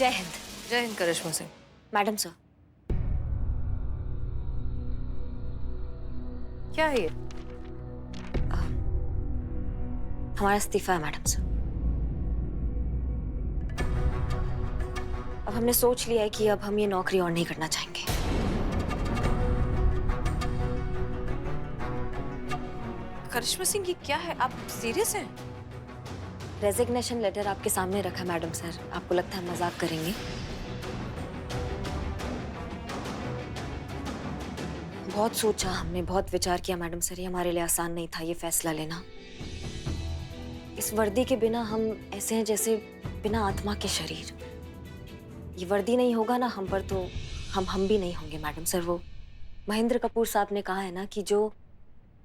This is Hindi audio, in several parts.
जय हिंद। जय हिंद करिश्मा सिंह। Madam sir. क्या है ये? हमारा इस्तीफा है मैडम सर। अब हमने सोच लिया है कि अब हम ये नौकरी और नहीं करना चाहेंगे। करिश्मा सिंह ये क्या है? आप सीरियस हैं? रेजिग्नेशन लेटर आपके सामने रखा मैडम सर। आपको लगता है मजाक करेंगे? बहुत सोचा हमने, बहुत विचार किया मैडम सर। ये हमारे लिए आसान नहीं था ये फैसला लेना। इस वर्दी के बिना हम ऐसे हैं जैसे बिना आत्मा के शरीर। ये वर्दी नहीं होगा ना हम पर तो हम भी नहीं होंगे मैडम सर। वो महेंद्र कपूर साहब ने कहा है ना कि जो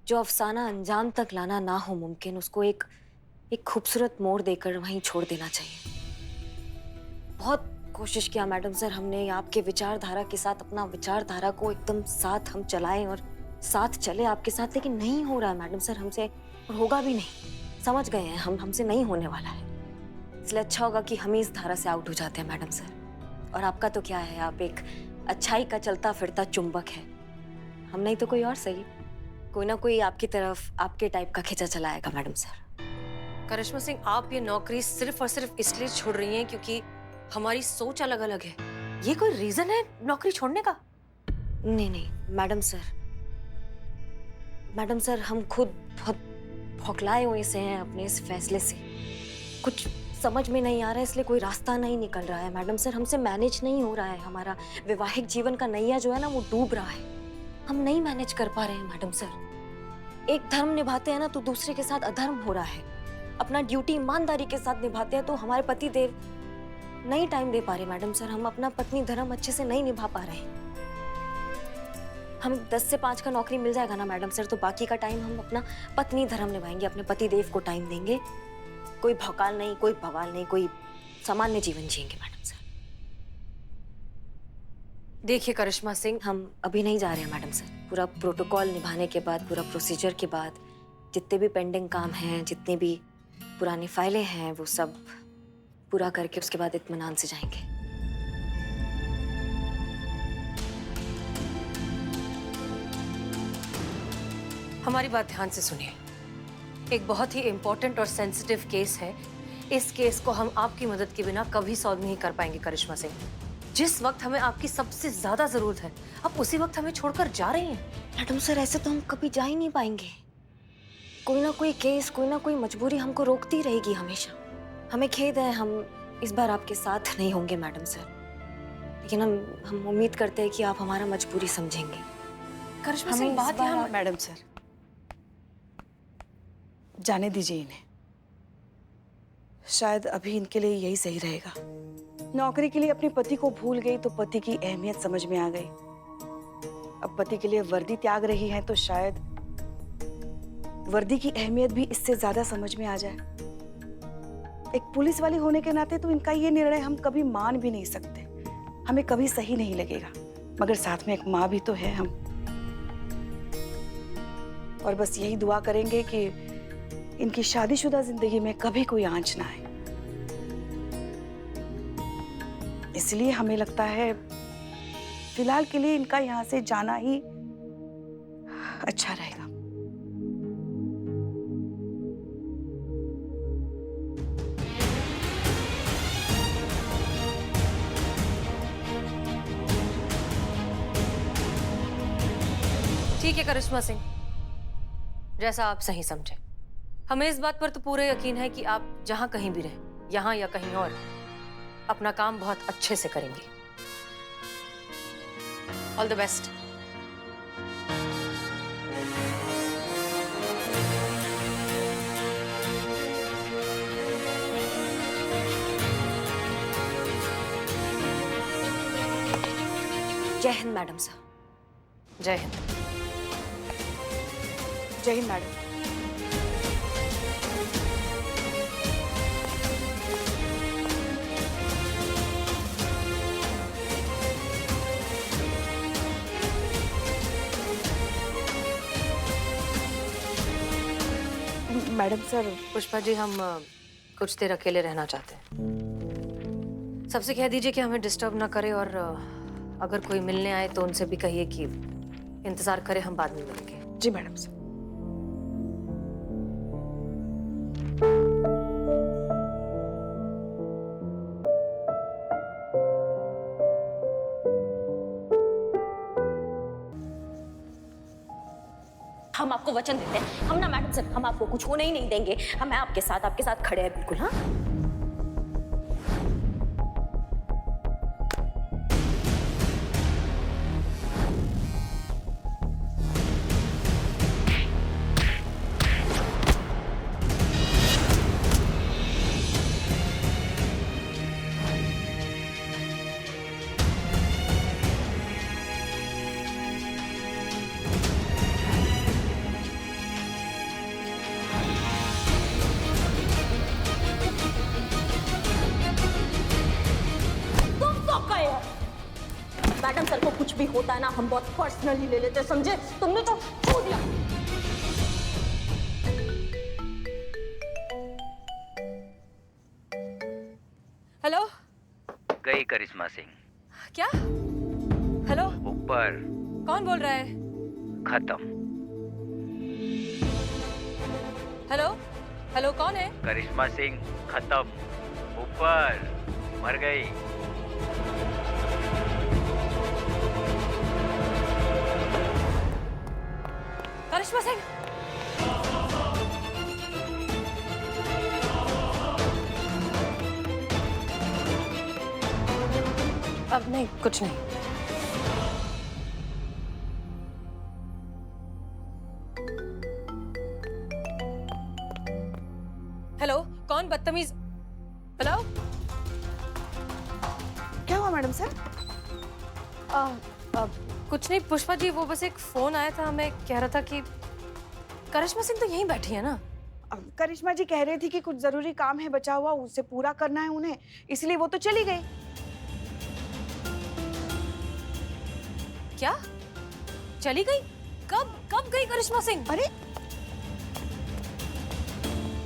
जो अफसाना अंजाम तक लाना ना हो मुमकिन, उसको एक खूबसूरत मोड़ देकर वहीं छोड़ देना चाहिए। बहुत कोशिश किया मैडम सर हमने आपके विचारधारा के साथ, अपना विचारधारा को एकदम साथ हम चलाएं और साथ चले आपके साथ, लेकिन नहीं हो रहा है मैडम सर हमसे, और होगा भी नहीं। समझ गए हैं हम, हमसे नहीं होने वाला है। इसलिए अच्छा होगा कि हम ही इस धारा से आउट हो जाते हैं मैडम सर। और आपका तो क्या है, आप एक अच्छाई का चलता फिरता चुंबक है। हम नहीं तो कोई और सही, कोई ना कोई आपकी तरफ आपके टाइप का खिंचा चलाएगा मैडम सर। करिश्मा सिंह, आप ये नौकरी सिर्फ और सिर्फ इसलिए छोड़ रही हैं क्योंकि हमारी सोच अलग अलग है। ये कोई रीजन है नौकरी छोड़ने का? नहीं नहीं मैडम सर, मैडम सर हम खुद बहुत भौखलाए हुए से हैं अपने इस फैसले से। कुछ समझ में नहीं आ रहा है, इसलिए कोई रास्ता नहीं निकल रहा है मैडम सर। हमसे मैनेज नहीं हो रहा है। हमारा वैवाहिक जीवन का नैया जो है ना वो डूब रहा है। हम नहीं मैनेज कर पा रहे हैं मैडम सर। एक धर्म निभाते हैं ना तो दूसरे के साथ अधर्म हो रहा है। अपना ड्यूटी ईमानदारी के साथ निभाते हैं तो हमारे पति देव नहीं टाइम दे पा रहे मैडम सर। हम अपना पत्नी धर्म अच्छे से नहीं निभा पा रहे हैं। हम 10 से 5 का नौकरी मिल जाएगा ना मैडम सर, तो बाकी का टाइम हम अपना पत्नी धर्म निभाएंगे, अपने पति देव को टाइम देंगे। कोई भौकाल नहीं, कोई बवाल नहीं, कोई सामान्य जीवन जिएंगे मैडम सर। देखिए करिश्मा सिंह, हम अभी नहीं जा रहे हैं मैडम सर। पूरा प्रोटोकॉल निभाने के बाद, पूरा प्रोसीजर के बाद, जितने भी पेंडिंग काम हैं, जितने भी पुरानी फाइलें हैं, वो सब पूरा करके उसके बाद इत्मीनान से जाएंगे। हमारी बात ध्यान से सुनिए। एक बहुत ही इंपॉर्टेंट और सेंसिटिव केस है। इस केस को हम आपकी मदद के बिना कभी सॉल्व नहीं कर पाएंगे करिश्मा सिंह। जिस वक्त हमें आपकी सबसे ज्यादा जरूरत है, आप उसी वक्त हमें छोड़कर जा रही हैं। मैडम सर ऐसे तो हम कभी जा ही नहीं पाएंगे। कोई ना कोई केस, कोई ना कोई मजबूरी हमको रोकती रहेगी हमेशा। हमें खेद है, हम इस बार आपके साथ नहीं होंगे मैडम सर, लेकिन हम उम्मीद करते हैं कि आप हमारा मजबूरी समझेंगे। करिश्मा सिंह, बात यहाँ मैडम सर, जाने दीजिए इन्हें। शायद अभी इनके लिए यही सही रहेगा। नौकरी के लिए अपने पति को भूल गई तो पति की अहमियत समझ में आ गई। अब पति के लिए वर्दी त्याग रही है तो शायद वर्दी की अहमियत भी इससे ज्यादा समझ में आ जाए। एक पुलिस वाली होने के नाते तो इनका ये निर्णय हम कभी मान भी नहीं सकते। हमें कभी सही नहीं लगेगा, मगर साथ में एक माँ भी तो है हम। और बस यही दुआ करेंगे कि इनकी शादीशुदा जिंदगी में कभी कोई आंच ना आए। इसलिए हमें लगता है फिलहाल के लिए इनका यहाँ से जाना ही अच्छा रहेगा। ठीक है करिश्मा सिंह, जैसा आप सही समझे। हमें इस बात पर तो पूरा यकीन है कि आप जहां कहीं भी रहें, यहां या कहीं और, अपना काम बहुत अच्छे से करेंगे। All the best. जय हिंद मैडम सर। जय हिंद। जय हिंद madam. Madam sir, Pushpa ji, हम कुछ देर अकेले रहना चाहते हैं। सबसे कह दीजिए कि हमें डिस्टर्ब ना करे, और अगर कोई मिलने आए तो उनसे भी कहिए कि इंतजार करे, हम बाद में मिलेंगे। जी मैडम सर। हम आपको वचन देते हैं, हम ना मैडम सर, हम आपको कुछ होने ही नहीं देंगे। हम आपके साथ खड़े हैं बिल्कुल। हाँ, मैडम सर को कुछ भी होता है ना, हम बहुत पर्सनली ले लेते हैं, समझे? तुमने तो छू दिया। हेलो। गई करिश्मा सिंह। क्या? हेलो, ऊपर। कौन बोल रहा है? खत्म। हेलो हेलो, कौन है? करिश्मा सिंह खत्म। ऊपर। मर गई। करिश्मा सिंह। अब नहीं, कुछ नहीं। हेलो, कौन बदतमीज? हेलो। क्या हुआ मैडम सर? कुछ नहीं पुष्पा जी, वो बस एक फोन आया था, हमें कह रहा था कि करिश्मा सिंह तो यहीं बैठी है ना। करिश्मा जी कह रही थी कि कुछ जरूरी काम है बचा हुआ, उसे पूरा करना है उन्हें, इसलिए वो तो चली गई। क्या? चली गई? कब कब गई करिश्मा सिंह? अरे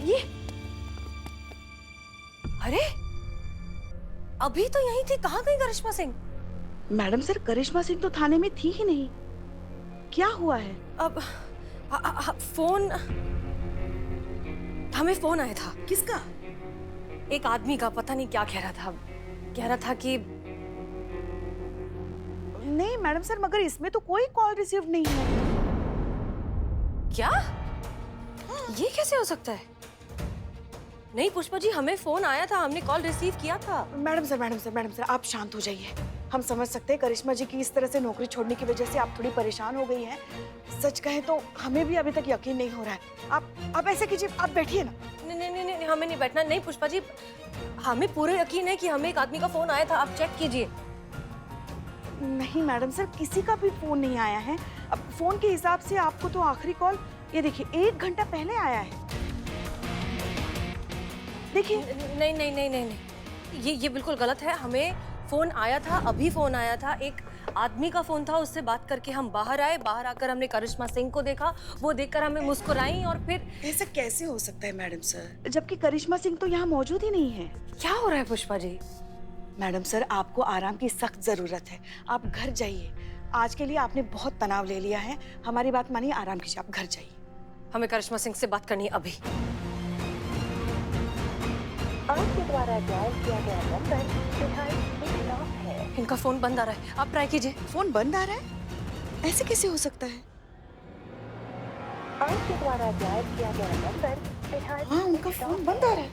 ये अरे, अभी तो यहीं थी, कहाँ गई करिश्मा सिंह? मैडम सर, करिश्मा सिंह तो थाने में थी ही नहीं। क्या हुआ है? अब फोन, हमें फोन आया था। किसका? एक आदमी का, पता नहीं क्या कह रहा था। कह रहा था कि नहीं मैडम सर, मगर इसमें तो कोई कॉल रिसीव नहीं है। क्या? ये कैसे हो सकता है? नहीं पुष्पा जी, हमें फोन आया था, हमने कॉल रिसीव किया था। मैडम सर, आप शांत हो जाइए। हम समझ सकते हैं करिश्मा जी की इस तरह से नौकरी छोड़ने की वजह से आप थोड़ी परेशान हो गई हैं। सच कहें तो हमें भी अभी तक यकीन नहीं हो रहा है। आप ऐसे कीजिए, आप बैठिए ना। नहीं नहीं नहीं, हमें नहीं बैठना। नहीं पुष्पा जी, हमें पूरा यकीन है कि हमें एक आदमी का फोन आया था, आप चेक कीजिए। नहीं मैडम सर, किसी का भी फोन नहीं आया है। अब फोन के हिसाब से आपको तो आखिरी कॉल ये देखिए 1 घंटा पहले आया है। देखिए। नहीं नहीं नहीं नहीं नहीं, ये बिल्कुल गलत है। हमें फोन आया था, अभी फोन आया था, एक आदमी का फोन था, उससे बात करके हम बाहर आए। बाहर आकर हमने करिश्मा सिंह को देखा, वो देखकर हमें मुस्कुराई, और फिर ऐसा कैसे हो सकता है मैडम सर, जबकि करिश्मा सिंह तो यहाँ मौजूद ही नहीं है। क्या हो रहा है पुष्पा जी? मैडम सर, आपको आराम की सख्त जरूरत है। आप घर जाइए। आज के लिए आपने बहुत तनाव ले लिया है। हमारी बात मानिए, आराम कीजिए, आप घर जाइए। हमें करिश्मा सिंह से बात करनी है अभी। आपके द्वारा डायल किया गया नंबर फिलहाल स्विच ऑफ है। इनका फोन बंद आ रहा है, आप ट्राई कीजिए। फोन बंद आ रहा है? ऐसे कैसे हो सकता है? आपके द्वारा डायल किया गया नंबर फिलहाल हाँ, उनका फोन बंद आ रहा है।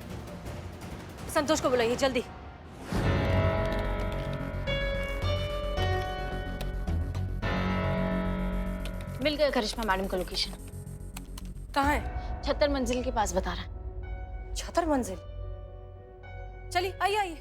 संतोष को बुलाइए जल्दी। मिल गया करिश्मा मैडम का लोकेशन। कहाँ है? 76 मंजिल के पास बता रहा है। 76 मंजिल? चलिए आइए आइए।